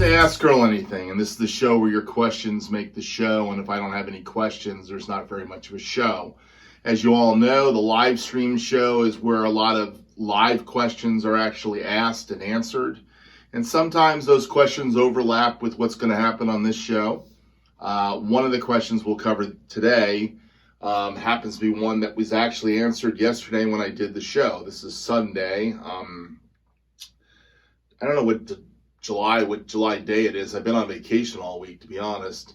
to Ask Earl Anything, and this is the show where your questions make the show, and if I don't have any questions, there's not very much of a show. As you all know, the live stream show is where a lot of live questions are actually asked and answered, and sometimes those questions overlap with what's going to happen on this show. One of the questions we'll cover today happens to be one that was actually answered yesterday when I did the show. This is Sunday. I don't know what July day it is. I've been on vacation all week, to be honest.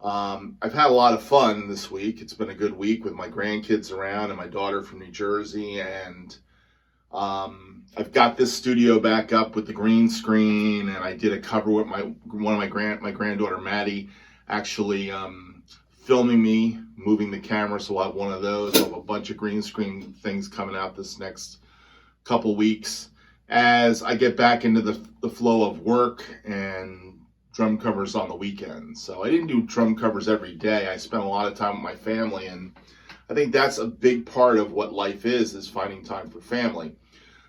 I've had a lot of fun this week. It's been a good week with my grandkids around and my daughter from New Jersey, and I've got this studio back up with the green screen, and I did a cover with my granddaughter Maddie actually filming me moving the camera, so I'll have one of those. I'll have a bunch of green screen things coming out this next couple weeks as I get back into the flow of work and drum covers on the weekends. So I didn't do drum covers every day. I spent a lot of time with my family, and I think that's a big part of what life is finding time for family.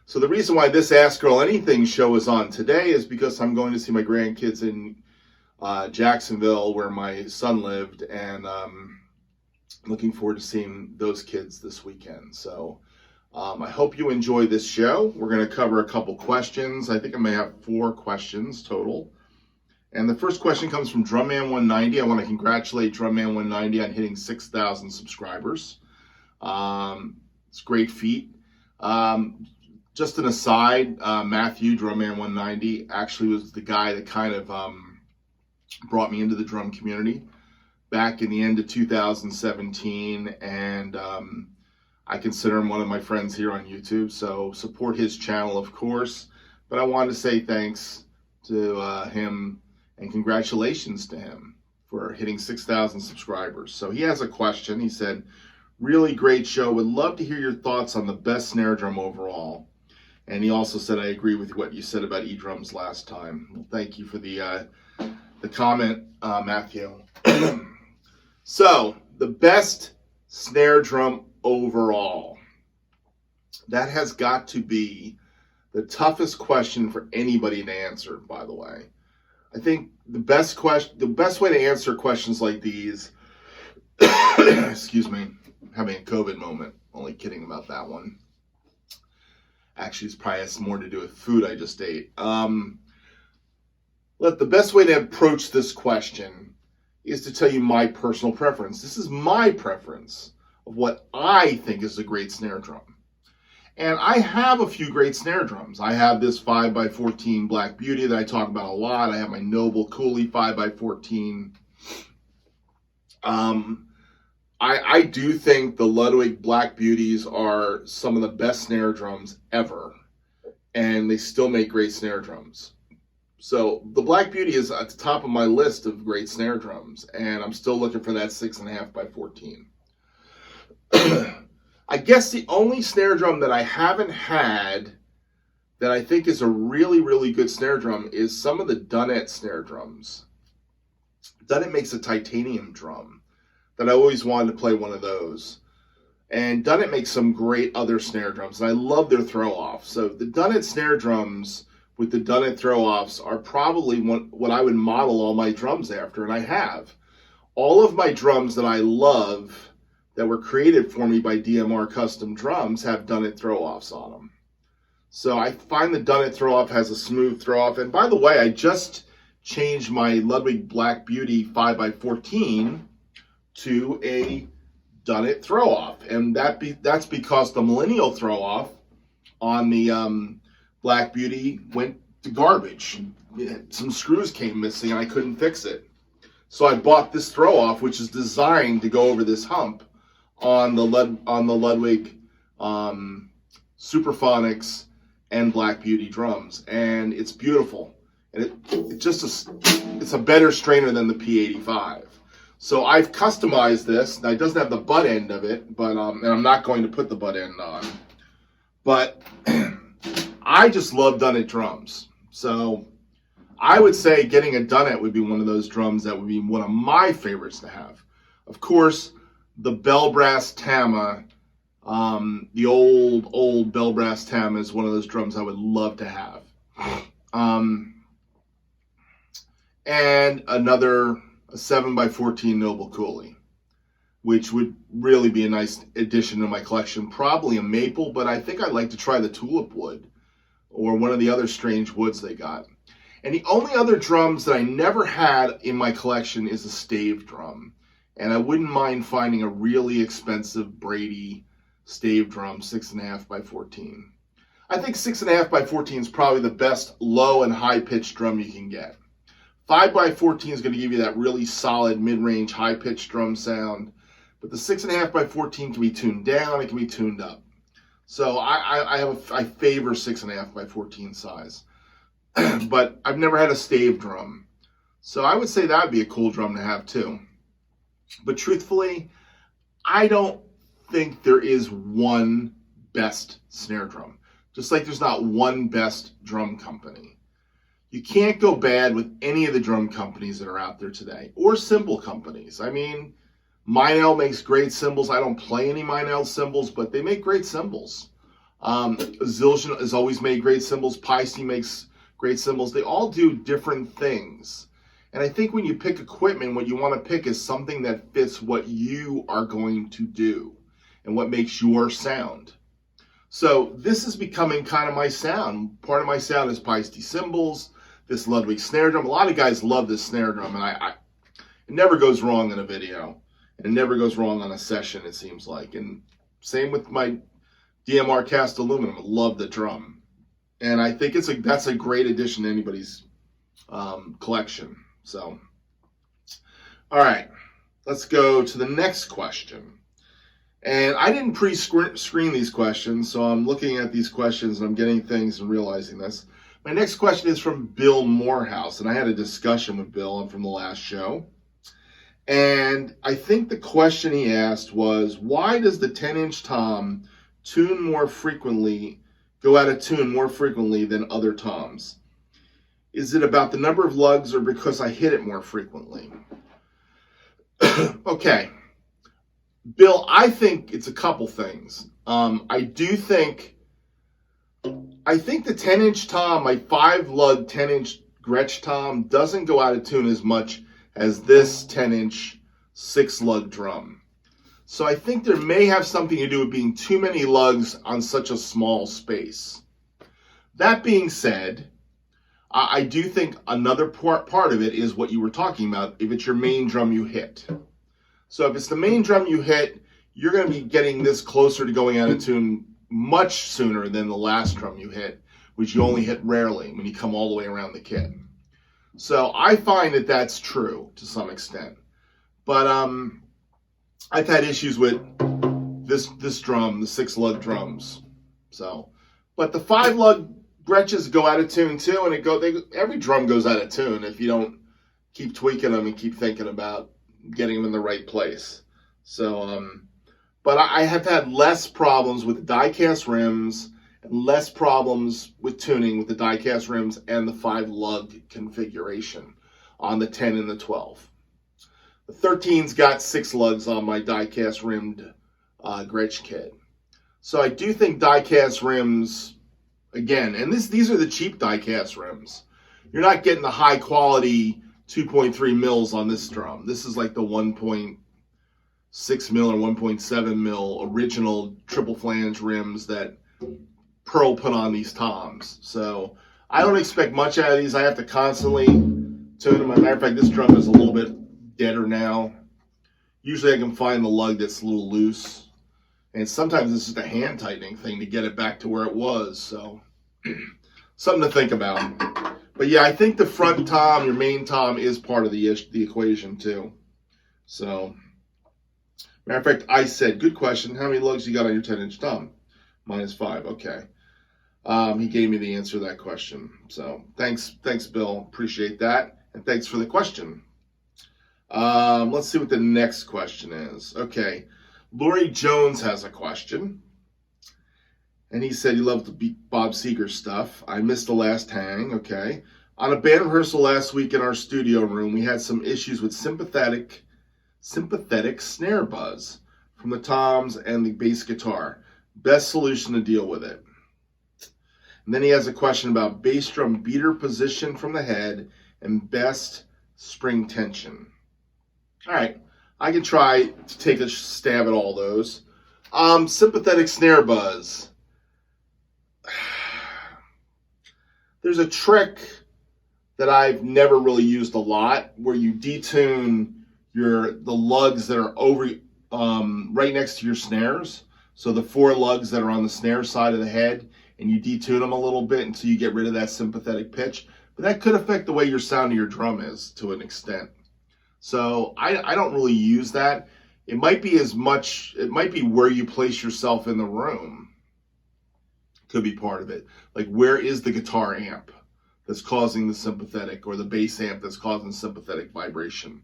So the reason why this Ask Earl Anything show is on today is because I'm going to see my grandkids in Jacksonville, where my son lived, and looking forward to seeing those kids this weekend. So I hope you enjoy this show. We're going to cover a couple questions. I think I may have 4 questions total. And the first question comes from Drumman190. I want to congratulate Drumman190 on hitting 6,000 subscribers. It's a great feat. Just an aside, Matthew, Drumman190, actually was the guy that kind of brought me into the drum community back in the end of 2017, and I consider him one of my friends here on YouTube, so support his channel, of course. But I wanted to say thanks to him and congratulations to him for hitting 6,000 subscribers. So he has a question. He said, really great show. Would love to hear your thoughts on the best snare drum overall. And he also said, I agree with what you said about E-drums last time. Well, thank you for the comment, Matthew. So, the best snare drum overall. That has got to be the toughest question for anybody to answer, by the way. I think the best way to answer questions like these, excuse me, having a COVID moment, only kidding about that one. Actually, it's probably has more to do with food I just ate. The best way to approach this question is to tell you my personal preference. This is my preference of what I think is a great snare drum. And I have a few great snare drums. I have this 5x14 Black Beauty that I talk about a lot. I have my Noble Cooley 5x14. I do think the Ludwig Black Beauties are some of the best snare drums ever. And they still make great snare drums. So the Black Beauty is at the top of my list of great snare drums, and I'm still looking for that 6.5x14. I guess the only snare drum that I haven't had that I think is a really, really good snare drum is some of the Bennett snare drums. Bennett makes a titanium drum that I always wanted to play one of those. And Bennett makes some great other snare drums, and I love their throw-offs. So the Bennett snare drums with the Bennett throw-offs are probably what I would model all my drums after, and I have. All of my drums that I love that were created for me by DMR Custom Drums have Bennett throw-offs on them. So I find the Bennett throw-off has a smooth throw-off, and by the way, I just changed my Ludwig Black Beauty 5x14 to a Bennett throw-off, and that's because the Millennial throw-off on the Black Beauty went to garbage. Some screws came missing and I couldn't fix it. So I bought this throw-off, which is designed to go over this hump on the Ludwig Superphonics and Black Beauty drums, and it's beautiful. And it's a better strainer than the P85. So I've customized this. Now it doesn't have the butt end of it, but and I'm not going to put the butt end on. But I just love Bennett drums. So I would say getting a Bennett would be one of those drums that would be one of my favorites to have. Of course, the Bell Brass Tama, the old Bell Brass Tama is one of those drums I would love to have. and a 7x14 Noble Cooley, which would really be a nice addition to my collection. Probably a maple, but I think I'd like to try the tulip wood or one of the other strange woods they got. And the only other drums that I never had in my collection is a stave drum. And I wouldn't mind finding a really expensive Brady stave drum, 6.5x14. I think 6.5x14 is probably the best low and high pitched drum you can get. 5x14 is going to give you that really solid mid-range high pitched drum sound. But the 6.5x14 can be tuned down, it can be tuned up. So I favor 6.5x14 size. But I've never had a stave drum. So I would say that would be a cool drum to have too. But truthfully, I don't think there is one best snare drum. Just like there's not one best drum company. You can't go bad with any of the drum companies that are out there today. Or cymbal companies. I mean, Meinl makes great cymbals. I don't play any Meinl cymbals, but they make great cymbals. Zildjian has always made great cymbals. Paiste makes great cymbals. They all do different things. And I think when you pick equipment, what you want to pick is something that fits what you are going to do and what makes your sound. So this is becoming kind of my sound. Part of my sound is Paiste cymbals, this Ludwig snare drum. A lot of guys love this snare drum, and it never goes wrong in a video. And it never goes wrong on a session, it seems like. And same with my DMR cast aluminum. I love the drum. And I think that's a great addition to anybody's collection. So, all right, let's go to the next question. And I didn't pre-screen these questions, so I'm looking at these questions and I'm getting things and realizing this. My next question is from Bill Morehouse, and I had a discussion with Bill from the last show. And I think the question he asked was, why does the 10-inch tom go out of tune more frequently than other toms? Is it about the number of lugs or because I hit it more frequently? Okay. Bill, I think it's a couple things. I think the 10-inch tom, my 5-lug 10-inch Gretsch tom, doesn't go out of tune as much as this 10-inch 6-lug drum. So I think there may have something to do with being too many lugs on such a small space. That being said, I do think another part of it is what you were talking about, if it's your main drum you hit. So if it's the main drum you hit, you're going to be getting this closer to going out of tune much sooner than the last drum you hit, which you only hit rarely when you come all the way around the kit. So I find that that's true to some extent. But I've had issues with this drum, the 6-lug drums. So, but the 5-lug Gretches go out of tune too, and every drum goes out of tune if you don't keep tweaking them and keep thinking about getting them in the right place. So, but I have had less problems with the die-cast rims and less problems with tuning with the die-cast rims and the 5-lug configuration on the 10 and the 12. The 13's got 6 lugs on my die-cast rimmed Gretsch kit. So I do think die-cast rims, again, and these are the cheap die-cast rims. You're not getting the high-quality 2.3 mils on this drum. This is like the 1.6 mil or 1.7 mil original triple flange rims that Pearl put on these toms. So I don't expect much out of these. I have to constantly tune them. As a matter of fact, this drum is a little bit deader now. Usually I can find the lug that's a little loose. And sometimes it's just a hand tightening thing to get it back to where it was. So something to think about. But yeah, I think the front tom, your main tom, is part of the equation too. So, matter of fact, I said, good question. How many lugs you got on your 10-inch tom? Minus 5. Okay. He gave me the answer to that question. So thanks, Bill. Appreciate that. And thanks for the question. Let's see what the next question is. Okay. Lori Jones has a question. And he said he loved the Bob Seger stuff. I missed the last hang. Okay. On a band rehearsal last week in our studio room, we had some issues with sympathetic snare buzz from the toms and the bass guitar. Best solution to deal with it. And then he has a question about bass drum beater position from the head and best spring tension. All right, I can try to take a stab at all those. Sympathetic snare buzz. There's a trick that I've never really used a lot where you detune the lugs that are over right next to your snares. So the 4 lugs that are on the snare side of the head, and you detune them a little bit until you get rid of that sympathetic pitch. But that could affect the way your sound of your drum is to an extent. So I don't really use that. It might be where you place yourself in the room. Could be part of it. Like, where is the guitar amp that's causing the sympathetic, or the bass amp that's causing sympathetic vibration?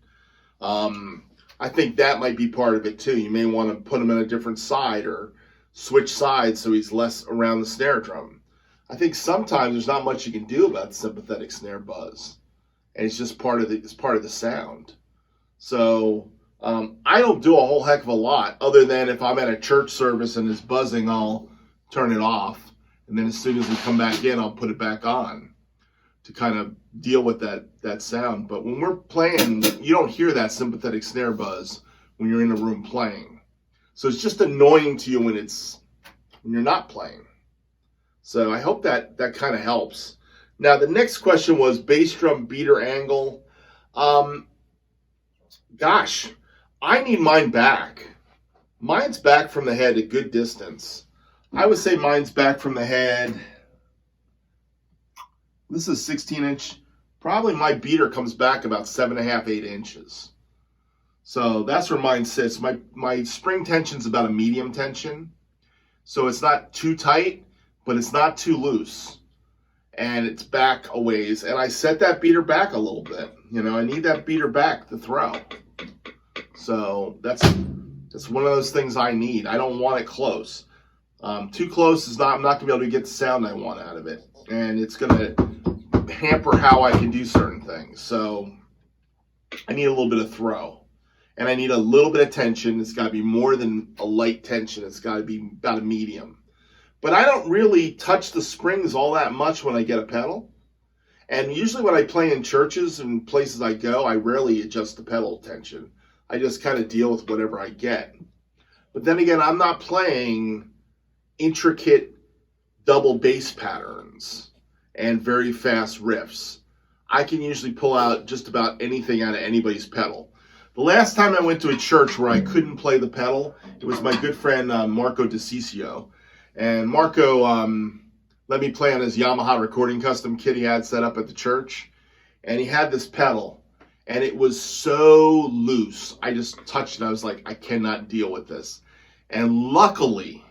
I think that might be part of it too. You may want to put him in a different side or switch sides so he's less around the snare drum. I think sometimes there's not much you can do about sympathetic snare buzz, and it's just part of the sound. So I don't do a whole heck of a lot, other than if I'm at a church service and it's buzzing, I'll turn it off, and then as soon as we come back in, I'll put it back on to kind of deal with that sound. But when we're playing, you don't hear that sympathetic snare buzz when you're in the room playing. So it's just annoying to you when you're not playing. So I hope that kind of helps. Now the next question was bass drum beater angle. Gosh, I need mine back. Mine's back from the head a good distance. I would say mine's back from the head. This is 16-inch. Probably my beater comes back about 7.5, 8 inches. So that's where mine sits. My spring tension's about a medium tension. So it's not too tight, but it's not too loose. And it's back a ways. And I set that beater back a little bit. You know, I need that beater back to throw. So that's one of those things I need. I don't want it close. Too close is I'm not going to be able to get the sound I want out of it. And it's going to hamper how I can do certain things. So I need a little bit of throw. And I need a little bit of tension. It's got to be more than a light tension. It's got to be about a medium. But I don't really touch the springs all that much when I get a pedal. And usually when I play in churches and places I go, I rarely adjust the pedal tension. I just kind of deal with whatever I get. But then again, I'm not playing intricate double bass patterns and very fast riffs. I can usually pull out just about anything out of anybody's pedal. The last time I went to a church where I couldn't play the pedal, it was my good friend Marco DeCiccio. And Marco let me play on his Yamaha recording custom kit he had set up at the church. And he had this pedal, and it was so loose. I just touched it. I was like, I cannot deal with this. And luckily,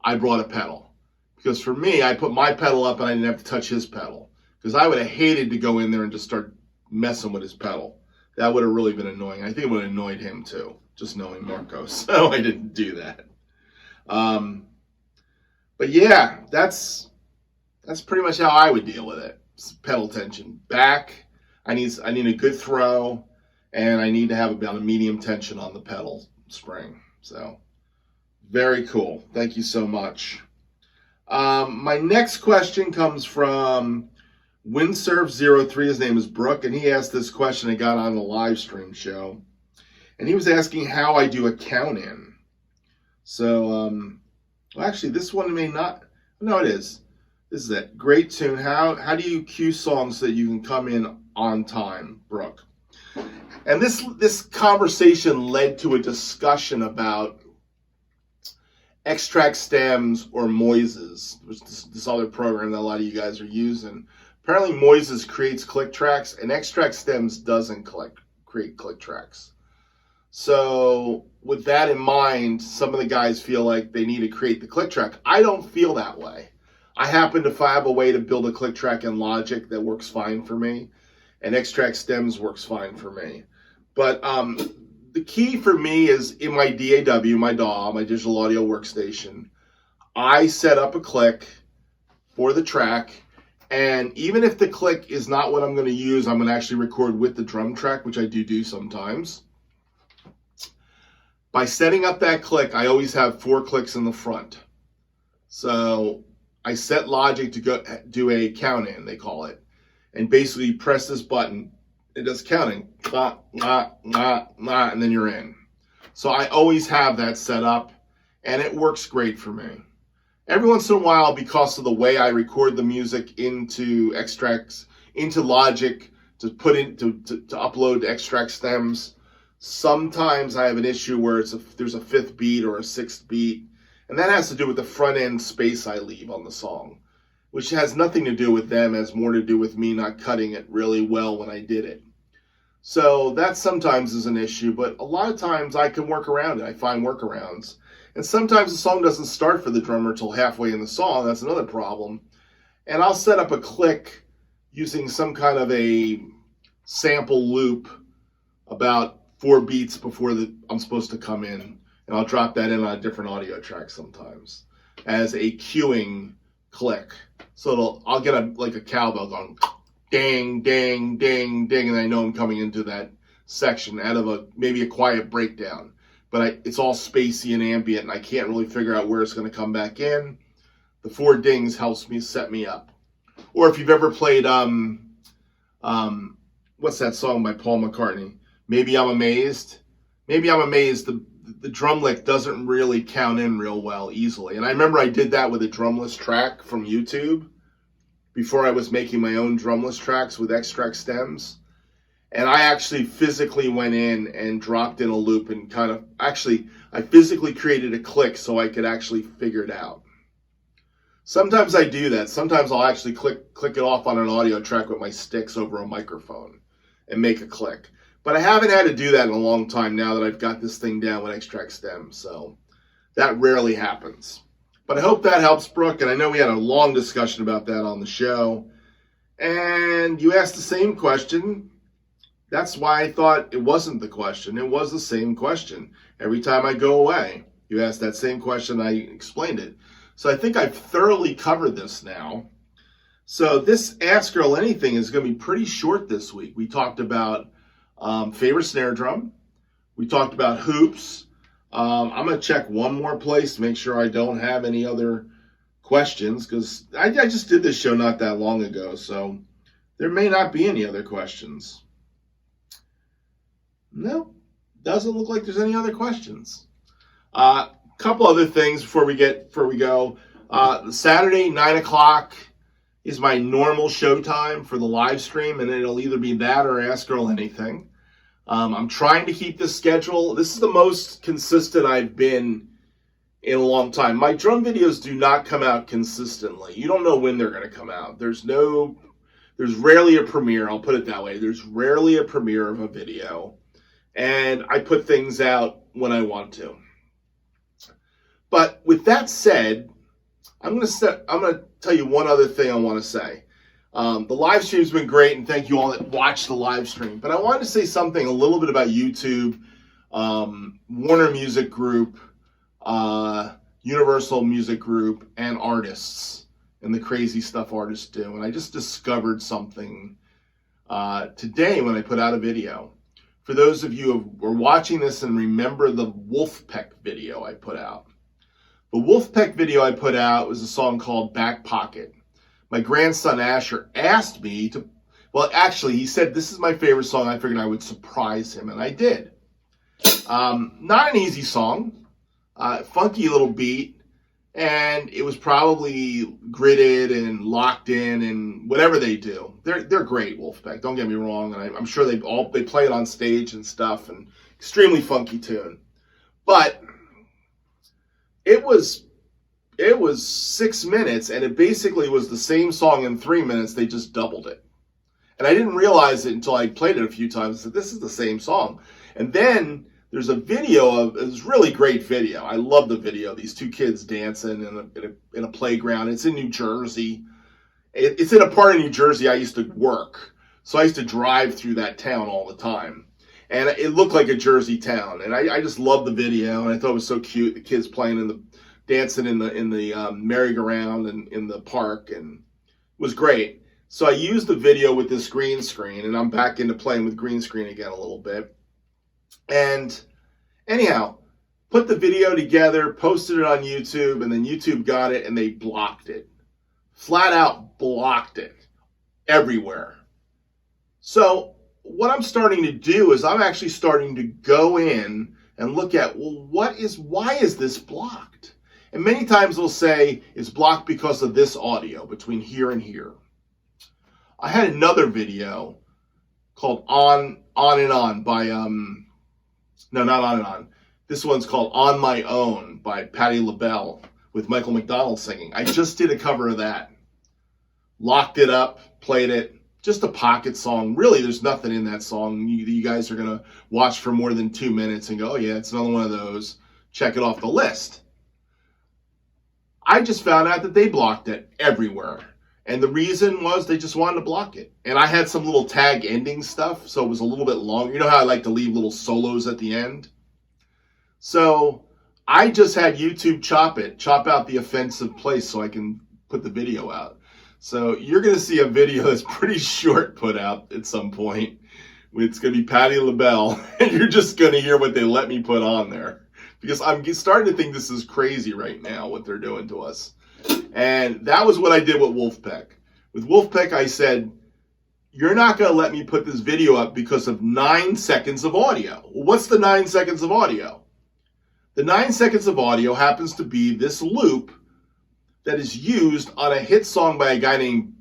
I brought a pedal. Because for me, I put my pedal up and I didn't have to touch his pedal. Because I would have hated to go in there and just start messing with his pedal. That would have really been annoying. I think it would have annoyed him too, just knowing Marco. So I didn't do that. But yeah, that's pretty much how I would deal with it. It's pedal tension. Back, I need a good throw, and I need to have about a medium tension on the pedal spring. So very cool. Thank you so much. My next question comes from Windsurf03, his name is Brooke, and he asked this question and got on the live stream show. And he was asking how I do a count in. So, well, actually, this one may not. No, it is. This is it. Great tune. How do you cue songs so that you can come in on time, Brooke? And this conversation led to a discussion about extract stems or Moises, which is this other program that a lot of you guys are using. Apparently Moises creates click tracks, and extract stems doesn't create click tracks. So with that in mind, some of the guys feel like they need to create the click track. I don't feel that way. I happen to have a way to build a click track in Logic that works fine for me, and extract stems works fine for me. But the key for me is in my DAW, my DAW, my digital audio workstation, I set up a click for the track. And even if the click is not what I'm going to use, I'm going to actually record with the drum track, which I do sometimes. By setting up that click, I always have 4 clicks in the front. So I set Logic to go do a count in, they call it. And basically press this button, it does counting, and then you're in. So I always have that set up, and it works great for me. Every once in a while, because of the way I record the music into extracts, into Logic, to put in to upload extract stems, sometimes I have an issue where there's a fifth beat or a sixth beat, and that has to do with the front end space I leave on the song, which has nothing to do with them, has more to do with me not cutting it really well when I did it. So that sometimes is an issue, but a lot of times I can work around it. I find workarounds. And sometimes the song doesn't start for the drummer till halfway in the song. That's another problem. And I'll set up a click using some kind of a sample loop about 4 beats before I'm supposed to come in. And I'll drop that in on a different audio track sometimes as a cueing click. So I'll get a cowbell going, ding, ding, ding, ding, and I know I'm coming into that section out of maybe a quiet breakdown. But it's all spacey and ambient, and I can't really figure out where it's going to come back in. The 4 dings helps me set me up. Or if you've ever played, what's that song by Paul McCartney? Maybe I'm Amazed. Maybe I'm Amazed. The drum lick doesn't really count in real well easily. And I remember I did that with a drumless track from YouTube before I was making my own drumless tracks with extract stems. And I actually physically went in and dropped in a loop and I physically created a click so I could actually figure it out. Sometimes I do that. Sometimes I'll actually click it off on an audio track with my sticks over a microphone and make a click. But I haven't had to do that in a long time now that I've got this thing down with extract stems. So that rarely happens. But I hope that helps, Brooke. And I know we had a long discussion about that on the show. And you asked the same question. That's why I thought it wasn't the question. It was the same question. Every time I go away, you ask that same question, I explained it. So I think I've thoroughly covered this now. So this Ask Earl Anything is going to be pretty short this week. We talked about favorite snare drum. We talked about hoops. I'm going to check one more place to make sure I don't have any other questions, because I just did this show not that long ago, so there may not be any other questions. No, doesn't look like there's any other questions. Couple other things before we go. Saturday, 9 o'clock is my normal show time for the live stream, and it'll either be that or Ask Earl Anything. I'm trying to keep this schedule. This is the most consistent I've been in a long time. My drum videos do not come out consistently. You don't know when they're going to come out. There's rarely a premiere, I'll put it that way. There's rarely a premiere of a video. And I put things out when I want to. But with that said, I'm going to tell you one other thing I want to say. The live stream's been great, and thank you all that watched the live stream. But I wanted to say something a little bit about YouTube, Warner Music Group, Universal Music Group, and artists, and the crazy stuff artists do. And I just discovered something today when I put out a video. For those of you who are watching this and remember the Wolfpack video I put out. The Wolfpack video I put out was a song called Back Pocket. My grandson Asher asked me to, well, actually, he said, this is my favorite song. I figured I would surprise him, and I did. Not an easy song, funky little beat, and it was probably gridded and locked in and whatever they do. They're great, Wolfpack, don't get me wrong, and I'm sure they play it on stage and stuff, and extremely funky tune. But it was 6 minutes, and it basically was the same song in 3 minutes. They just doubled it. And I didn't realize it until I played it a few times. I said, this is the same song. And then there's a video of, it's a really great video. I love the video. These 2 kids dancing in a playground. It's in New Jersey. It's in a part of New Jersey I used to work. So I used to drive through that town all the time. And it looked like a Jersey town. And I just loved the video, and I thought it was so cute. The kids dancing in the merry-go-round and in the park, and it was great. So I used the video with this green screen, and I'm back into playing with green screen again a little bit. And anyhow, put the video together, posted it on YouTube, and then YouTube got it and they blocked it. Flat out blocked it everywhere. So what I'm starting to do is I'm actually starting to go in and look at, well, why is this blocked? And many times they'll say it's blocked because of this audio between here and here. I had another video called On and On by, no, not On and On. This one's called On My Own by Patti LaBelle with Michael McDonald singing. I just did a cover of that. Locked it up, played it. Just a pocket song. Really, there's nothing in that song. You guys are going to watch for more than 2 minutes and go, oh yeah, it's another one of those. Check it off the list. I just found out that they blocked it everywhere. And the reason was they just wanted to block it. And I had some little tag ending stuff, so it was a little bit long. You know how I like to leave little solos at the end? So I just had YouTube chop out the offensive place so I can put the video out. So you're going to see a video that's pretty short put out at some point. It's going to be Patti LaBelle, and you're just going to hear what they let me put on there. Because I'm starting to think this is crazy right now, what they're doing to us. And that was what I did with Wolfpack. With Wolfpack, I said, you're not going to let me put this video up because of 9 seconds of audio. Well, what's the 9 seconds of audio? The 9 seconds of audio happens to be this loop that is used on a hit song by a guy named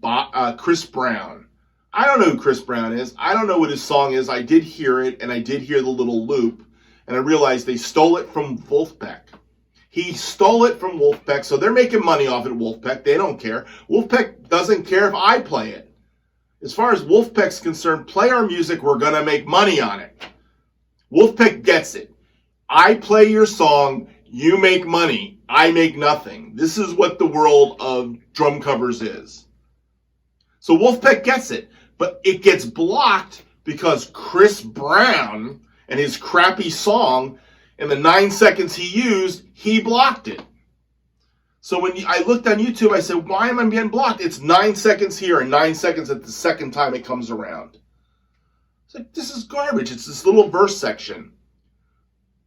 Chris Brown. I don't know who Chris Brown is. I don't know what his song is. I did hear it, and I did hear the little loop, and I realized they stole it from Wolfpack. He stole it from Wolfpack, so they're making money off it, Wolfpack. They don't care. Wolfpack doesn't care if I play it. As far as Wolfpack's concerned, play our music, we're going to make money on it. Wolfpack gets it. I play your song, you make money. I make nothing. This is what the world of drum covers is. So Wolfpack gets it, but it gets blocked because Chris Brown and his crappy song, and the 9 seconds he used, he blocked it. So when I looked on YouTube, I said, why am I being blocked? It's 9 seconds here and 9 seconds at the second time it comes around. It's like, this is garbage. It's this little verse section.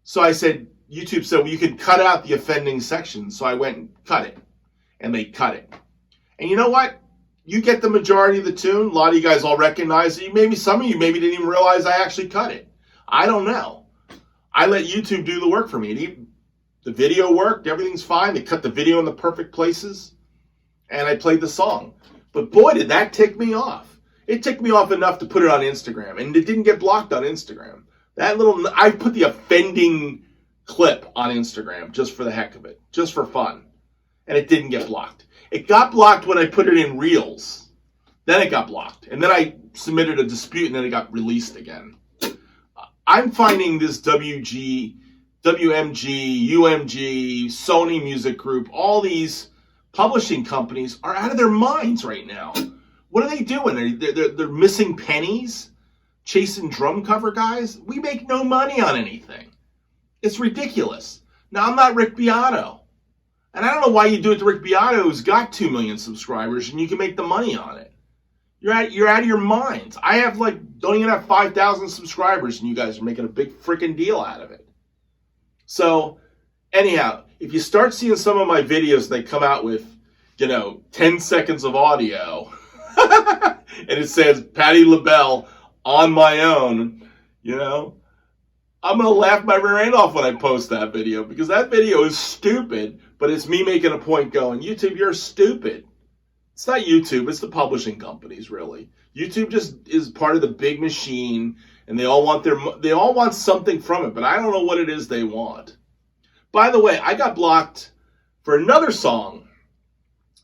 So I said, YouTube said, well, you can cut out the offending section. So I went and cut it. And they cut it. And you know what? You get the majority of the tune. A lot of you guys all recognize it. Maybe some of you maybe didn't even realize I actually cut it. I don't know. I let YouTube do the work for me. The video worked. Everything's fine. They cut the video in the perfect places. And I played the song. But boy, did that tick me off. It ticked me off enough to put it on Instagram. And it didn't get blocked on Instagram. I put the offending clip on Instagram just for the heck of it. Just for fun. And it didn't get blocked. It got blocked when I put it in Reels. Then it got blocked. And then I submitted a dispute and then it got released again. I'm finding this WMG, UMG, Sony Music Group, all these publishing companies are out of their minds right now. What are they doing? They're missing pennies? Chasing drum cover guys? We make no money on anything. It's ridiculous. Now, I'm not Rick Beato. And I don't know why you do it to Rick Beato, who's got 2 million subscribers, and you can make the money on it. You're out of your minds. I have don't even have 5,000 subscribers, and you guys are making a big freaking deal out of it. So, anyhow, if you start seeing some of my videos, they come out with, 10 seconds of audio, and it says Patti LaBelle on my own, I'm going to laugh my rear end off when I post that video, because that video is stupid, but it's me making a point going, YouTube, you're stupid. It's not YouTube, it's the publishing companies, really. YouTube just is part of the big machine, and they all want something from it, but I don't know what it is they want. By the way, I got blocked for another song.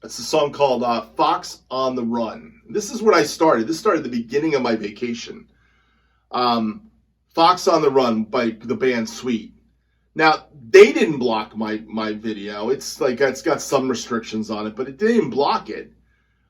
It's a song called Fox on the Run. This is what I started. This started at the beginning of my vacation. Fox on the Run by the band Sweet. Now, they didn't block my video. It's got some restrictions on it, but it didn't block it.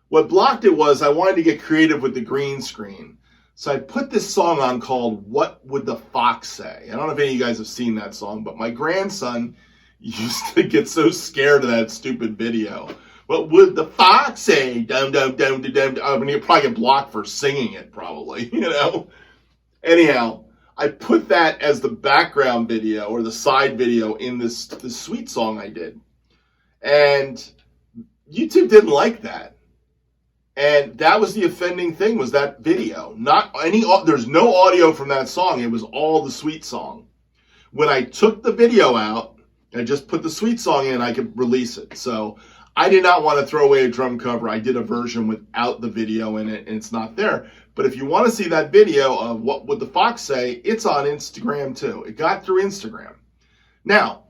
What blocked it was I wanted to get creative with the green screen. So I put this song on called What Would the Fox Say? I don't know if any of you guys have seen that song, but my grandson used to get so scared of that stupid video. What would the fox say? Dum, dum, dum, dum, dum. I mean, he'd probably get blocked for singing it, probably, Anyhow, I put that as the background video or the side video in this Sweet song I did. And YouTube didn't like that. And that was the offending thing, was that video. There's no audio from that song. It was all the Sweet song. When I took the video out and just put the Sweet song in, I could release it. So I did not want to throw away a drum cover. I did a version without the video in it, and it's not there. But if you want to see that video of What Would the Fox Say, it's on Instagram too. It got through Instagram. Now,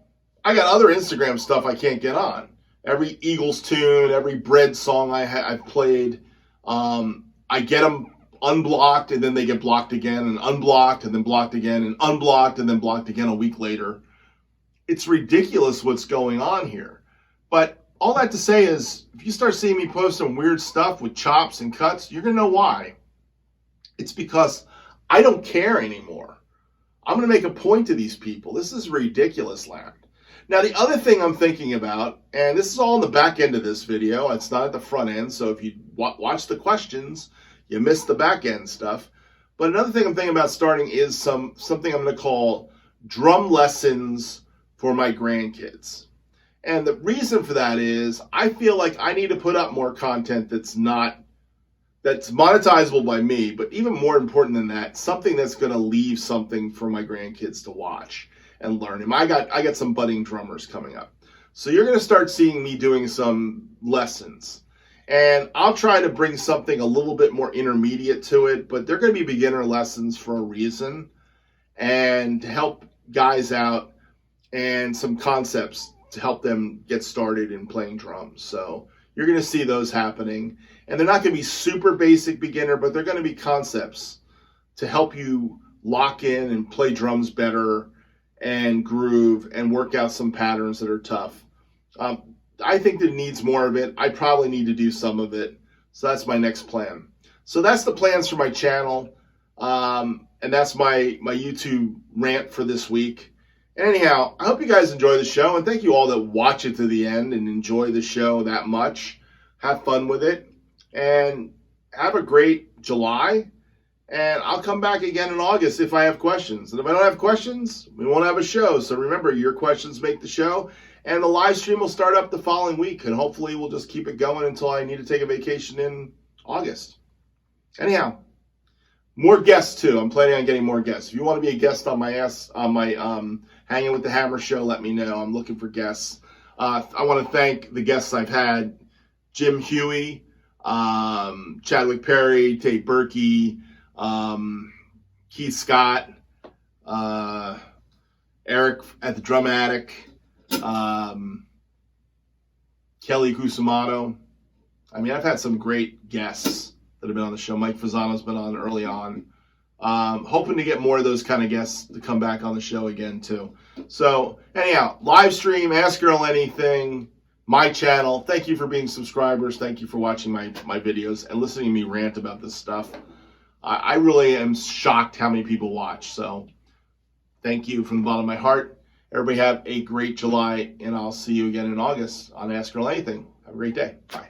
I got other Instagram stuff I can't get on. Every Eagles tune, every Bread song I've played, I get them unblocked, and then they get blocked again, and unblocked, and then blocked again, and unblocked, and then blocked again a week later. It's ridiculous what's going on here. But all that to say is, if you start seeing me post some weird stuff with chops and cuts, you're going to know why. It's because I don't care anymore. I'm going to make a point to these people. This is ridiculous land. Now, the other thing I'm thinking about, and this is all in the back end of this video, it's not at the front end, so if you watch the questions, you miss the back end stuff. But another thing I'm thinking about starting is something I'm going to call drum lessons for my grandkids. And the reason for that is I feel like I need to put up more content that's monetizable by me, but even more important than that, something that's going to leave something for my grandkids to watch and learn. And I got some budding drummers coming up. So you're going to start seeing me doing some lessons. And I'll try to bring something a little bit more intermediate to it, but they're going to be beginner lessons for a reason, and to help guys out, and some concepts to help them get started in playing drums. So you're going to see those happening. And they're not going to be super basic beginner, but they're going to be concepts to help you lock in and play drums better and groove and work out some patterns that are tough. I think that needs more of it. I probably need to do some of it. So that's my next plan. So that's the plans for my channel. And that's my YouTube rant for this week. Anyhow, I hope you guys enjoy the show, and thank you all that watch it to the end and enjoy the show that much. Have fun with it, and have a great July. And I'll come back again in August if I have questions. And if I don't have questions, we won't have a show. So remember, your questions make the show. And the live stream will start up the following week. And hopefully we'll just keep it going until I need to take a vacation in August. Anyhow, more guests too. I'm planning on getting more guests. If you want to be a guest on my Hanging with the Hammer show, let me know. I'm looking for guests. I want to thank the guests I've had. Jim Huey, Chadwick Perry, Tate Berkey, Keith Scott, Eric at the Drum Attic, Kelly Cusimano. I mean, I've had some great guests that have been on the show. Mike Fasano's been on early on. Hoping to get more of those kind of guests to come back on the show again too. So anyhow, live stream, Ask Earl Anything, my channel. Thank you for being subscribers. Thank you for watching my videos and listening to me rant about this stuff. I really am shocked how many people watch. So thank you from the bottom of my heart. Everybody have a great July, and I'll see you again in August on Ask Earl Anything. Have a great day. Bye.